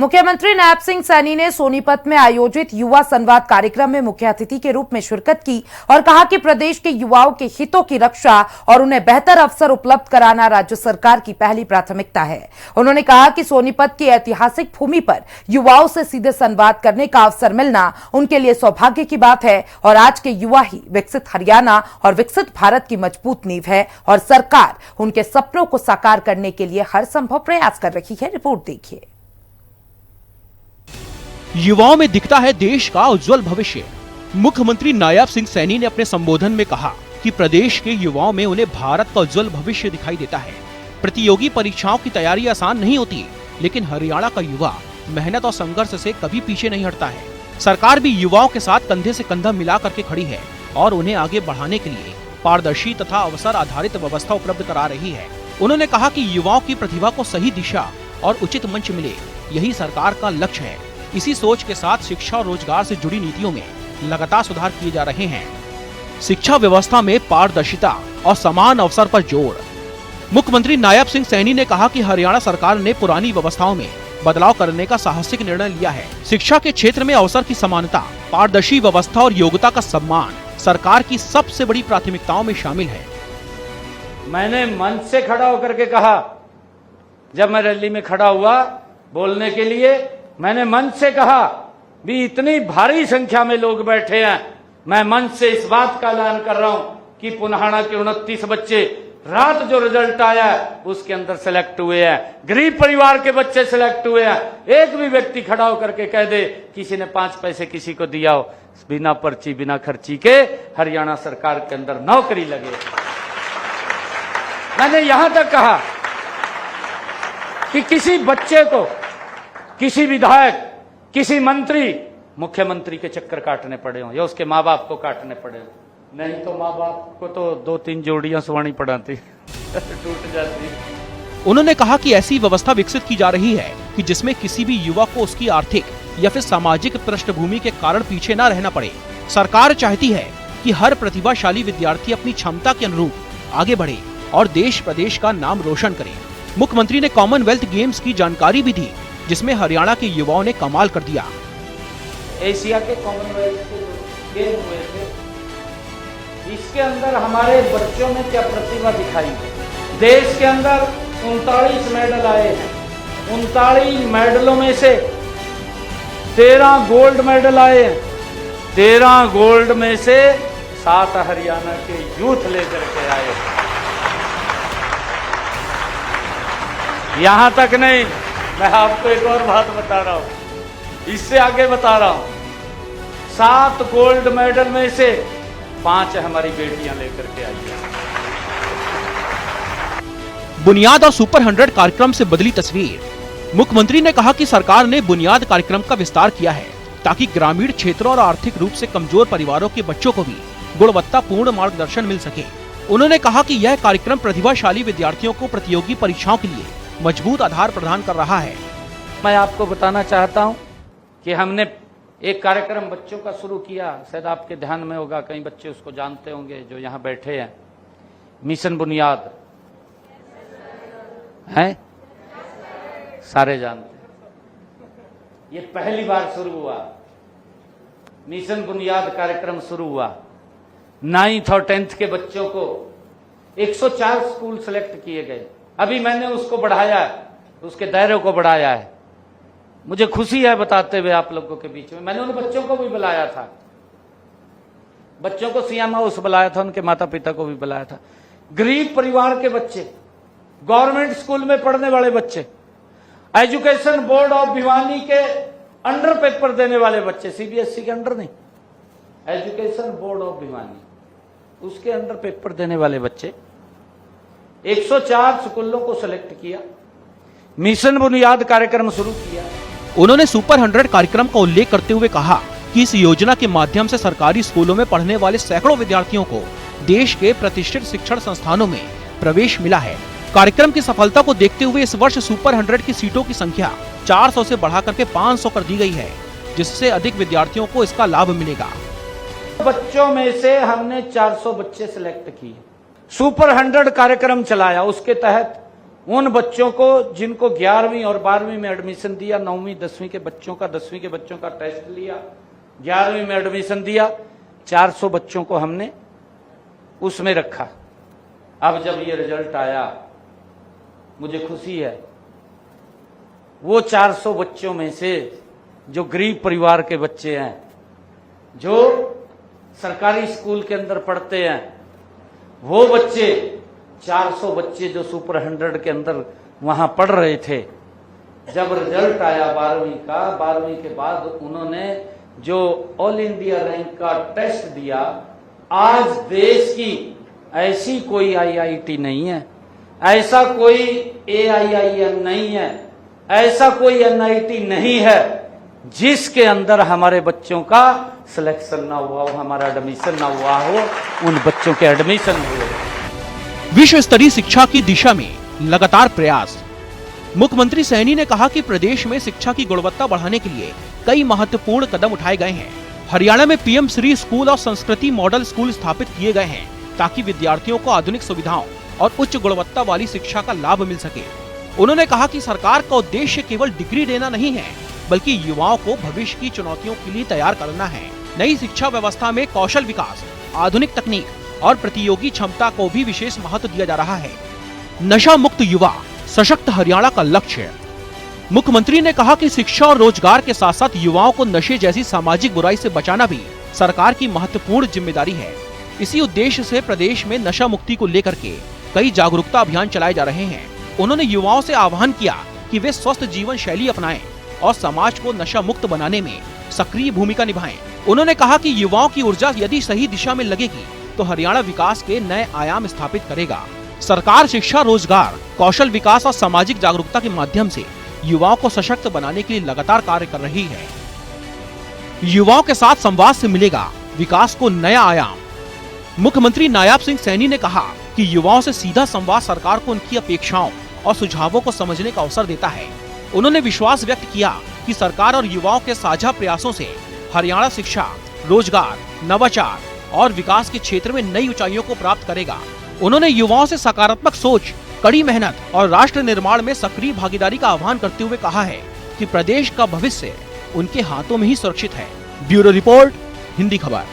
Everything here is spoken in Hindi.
मुख्यमंत्री नायब सिंह सैनी ने सोनीपत में आयोजित युवा संवाद कार्यक्रम में मुख्य अतिथि के रूप में शिरकत की और कहा कि प्रदेश के युवाओं के हितों की रक्षा और उन्हें बेहतर अवसर उपलब्ध कराना राज्य सरकार की पहली प्राथमिकता है। उन्होंने कहा कि सोनीपत की ऐतिहासिक भूमि पर युवाओं से सीधे संवाद करने का अवसर मिलना उनके लिए सौभाग्य की बात है और आज के युवा ही विकसित हरियाणा और विकसित भारत की मजबूत नींव है और सरकार उनके सपनों को साकार करने के लिए हर संभव प्रयास कर रही है। रिपोर्ट देखिए। युवाओं में दिखता है देश का उज्जवल भविष्य। मुख्यमंत्री नायब सिंह सैनी ने अपने संबोधन में कहा कि प्रदेश के युवाओं में उन्हें भारत का उज्जवल भविष्य दिखाई देता है। प्रतियोगी परीक्षाओं की तैयारी आसान नहीं होती, लेकिन हरियाणा का युवा मेहनत और संघर्ष से कभी पीछे नहीं हटता है। सरकार भी युवाओं के साथ कंधे से कंधा मिला करके खड़ी है और उन्हें आगे बढ़ाने के लिए पारदर्शी तथा अवसर आधारित व्यवस्था उपलब्ध करा रही है। उन्होंने कहा कि युवाओं की प्रतिभा को सही दिशा और उचित मंच मिले, यही सरकार का लक्ष्य है। इसी सोच के साथ शिक्षा और रोजगार से जुड़ी नीतियों में लगातार सुधार किए जा रहे हैं। शिक्षा व्यवस्था में पारदर्शिता और समान अवसर पर जोर। मुख्यमंत्री नायब सिंह सैनी ने कहा कि हरियाणा सरकार ने पुरानी व्यवस्थाओं में बदलाव करने का साहसिक निर्णय लिया है। शिक्षा के क्षेत्र में अवसर की समानता, पारदर्शी व्यवस्था और योग्यता का सम्मान सरकार की सबसे बड़ी प्राथमिकताओं में शामिल है। मैंने मंच से खड़ा होकर के कहा, जब मैं रैली में खड़ा हुआ बोलने के लिए, मैंने मंच से कहा भी इतनी भारी संख्या में लोग बैठे हैं, मैं मंच से इस बात का ऐलान कर रहा हूं कि पुन्हाना के 29 बच्चे रात जो रिजल्ट आया है उसके अंदर सेलेक्ट हुए हैं। गरीब परिवार के बच्चे सेलेक्ट हुए हैं। एक भी व्यक्ति खड़ा होकर के कह दे किसी ने 5 पैसे किसी को दिया हो, बिना पर्ची बिना खर्ची के हरियाणा सरकार के अंदर नौकरी लगे। मैंने यहां तक कहा कि किसी बच्चे को, किसी विधायक, किसी मंत्री, मुख्यमंत्री के चक्कर काटने पड़े हों या उसके माँ बाप को काटने पड़े हों, नहीं तो माँ बाप को तो 2-3 जोड़ियां सुवानी पड़ाती टूट जाती। उन्होंने कहा कि ऐसी व्यवस्था विकसित की जा रही है कि जिसमें किसी भी युवा को उसकी आर्थिक या फिर सामाजिक पृष्ठभूमि के कारण पीछे न रहना पड़े। सरकार चाहती है कि हर प्रतिभाशाली विद्यार्थी अपनी क्षमता के अनुरूप आगे बढ़े और देश प्रदेश का नाम रोशन करे। मुख्यमंत्री ने कॉमनवेल्थ गेम्स की जानकारी भी दी, जिसमें हरियाणा के युवाओं ने कमाल कर दिया। एशिया के कॉमनवेल्थ के गेम हुए थे, इसके अंदर हमारे बच्चों में क्या प्रतिभा दिखाई है। देश के अंदर 39 मेडल आए हैं। 39 मेडलों में से 13 गोल्ड मेडल आए हैं। 13 गोल्ड में से 7 हरियाणा के यूथ लेकर के आए। यहां तक नहीं, मैं आपको एक और बात बता रहा हूं, इससे आगे बता रहा हूं। 7 गोल्ड मेडल में से 5 हमारी बेटियां लेकर के आई हैं। बुनियाद और सुपर 100 कार्यक्रम से बदली तस्वीर। मुख्यमंत्री ने कहा कि सरकार ने बुनियाद कार्यक्रम का विस्तार किया है ताकि ग्रामीण क्षेत्रों और आर्थिक रूप से कमजोर परिवारों के बच्चों को भी गुणवत्तापूर्ण मार्गदर्शन मिल सके। उन्होंने कहा कि यह कार्यक्रम प्रतिभाशाली विद्यार्थियों को प्रतियोगी परीक्षाओं के लिए मजबूत आधार प्रदान कर रहा है। मैं आपको बताना चाहता हूं कि हमने एक कार्यक्रम बच्चों का शुरू किया, शायद आपके ध्यान में होगा, कई बच्चे उसको जानते होंगे जो यहां बैठे हैं। मिशन बुनियाद है, सारे जानते हैं। ये पहली बार शुरू हुआ, मिशन बुनियाद कार्यक्रम शुरू हुआ। 9th और 10th के बच्चों को 104 स्कूल सेलेक्ट किए गए। अभी मैंने उसको बढ़ाया है, उसके दायरे को बढ़ाया है। मुझे खुशी है बताते हुए आप लोगों के बीच में, मैंने उन बच्चों को भी बुलाया था, बच्चों को सीएम हाउस बुलाया था, उनके माता पिता को भी बुलाया था। गरीब परिवार के बच्चे, गवर्नमेंट स्कूल में पढ़ने वाले बच्चे, एजुकेशन बोर्ड ऑफ भिवानी के अंडर पेपर देने वाले बच्चे, सीबीएसई के अंडर नहीं, एजुकेशन बोर्ड ऑफ भिवानी, उसके अंडर पेपर देने वाले बच्चे 104 स्कूलों को सेलेक्ट किया, मिशन बुनियाद कार्यक्रम शुरू किया। उन्होंने सुपर 100 कार्यक्रम का उल्लेख करते हुए कहा कि इस योजना के माध्यम से सरकारी स्कूलों में पढ़ने वाले सैकड़ों विद्यार्थियों को देश के प्रतिष्ठित शिक्षण संस्थानों में प्रवेश मिला है। कार्यक्रम की सफलता को देखते हुए इस वर्ष सुपर 100 की सीटों की संख्या 400 से बढ़ाकर के 500 कर दी गई है, जिससे अधिक विद्यार्थियों को इसका लाभ मिलेगा। बच्चों में से हमने 400 बच्चे सिलेक्ट किए, सुपर 100 कार्यक्रम चलाया। उसके तहत उन बच्चों को जिनको 11वीं और 12वीं में एडमिशन दिया, 9वीं 10वीं के बच्चों का 10वीं के बच्चों का टेस्ट लिया, 11वीं में एडमिशन दिया, 400 बच्चों को हमने उसमें रखा। अब जब ये रिजल्ट आया मुझे खुशी है, वो 400 बच्चों में से जो गरीब परिवार के बच्चे हैं, जो सरकारी स्कूल के अंदर पढ़ते हैं, वो बच्चे 400 बच्चे जो सुपर 100 के अंदर वहां पढ़ रहे थे, जब रिजल्ट आया 12वीं का, 12वीं के बाद उन्होंने जो ऑल इंडिया रैंक का टेस्ट दिया, आज देश की ऐसी कोई IIT नहीं है, ऐसा कोई AIIM नहीं है, ऐसा कोई NIT नहीं है जिसके अंदर हमारे बच्चों का सिलेक्शन ना हुआ हो, हमारा एडमिशन ना हुआ हो, उन बच्चों के एडमिशन हुए। विश्व स्तरीय शिक्षा की दिशा में लगातार प्रयास। मुख्यमंत्री सैनी ने कहा कि प्रदेश में शिक्षा की गुणवत्ता बढ़ाने के लिए कई महत्वपूर्ण कदम उठाए गए हैं। हरियाणा में PM श्री स्कूल और संस्कृति मॉडल स्कूल स्थापित किए गए हैं ताकि विद्यार्थियों को आधुनिक सुविधाओं और उच्च गुणवत्ता वाली शिक्षा का लाभ मिल सके। उन्होंने कहा कि सरकार का उद्देश्य केवल डिग्री देना नहीं है, बल्कि युवाओं को भविष्य की चुनौतियों के लिए तैयार करना है। नई शिक्षा व्यवस्था में कौशल विकास, आधुनिक तकनीक और प्रतियोगी क्षमता को भी विशेष महत्व दिया जा रहा है। नशा मुक्त युवा, सशक्त हरियाणा का लक्ष्य है। मुख्यमंत्री ने कहा कि शिक्षा और रोजगार के साथ साथ युवाओं को नशे जैसी सामाजिक बुराई से बचाना भी सरकार की महत्वपूर्ण जिम्मेदारी है। इसी उद्देश्य से प्रदेश में नशा मुक्ति को लेकर के कई जागरूकता अभियान चलाए जा रहे हैं। उन्होंने युवाओं से आह्वान किया कि वे स्वस्थ जीवन शैली अपनाएं और समाज को नशा मुक्त बनाने में सक्रिय भूमिका निभाएं। उन्होंने कहा कि युवाओं की ऊर्जा यदि सही दिशा में लगेगी तो हरियाणा विकास के नए आयाम स्थापित करेगा। सरकार शिक्षा, रोजगार, कौशल विकास और सामाजिक जागरूकता के माध्यम से युवाओं को सशक्त बनाने के लिए लगातार कार्य कर रही है। युवाओं के साथ संवाद से मिलेगा विकास को नया आयाम। मुख्यमंत्री नायाब सिंह सैनी ने कहा कि युवाओं से सीधा संवाद सरकार को उनकी अपेक्षाओं और सुझावों को समझने का अवसर देता है। उन्होंने विश्वास व्यक्त किया कि सरकार और युवाओं के साझा प्रयासों से हरियाणा शिक्षा, रोजगार, नवाचार और विकास के क्षेत्र में नई ऊंचाइयों को प्राप्त करेगा। उन्होंने युवाओं से सकारात्मक सोच, कड़ी मेहनत और राष्ट्र निर्माण में सक्रिय भागीदारी का आह्वान करते हुए कहा है कि प्रदेश का भविष्य उनके हाथों में ही सुरक्षित है। ब्यूरो रिपोर्ट, हिंदी खबर।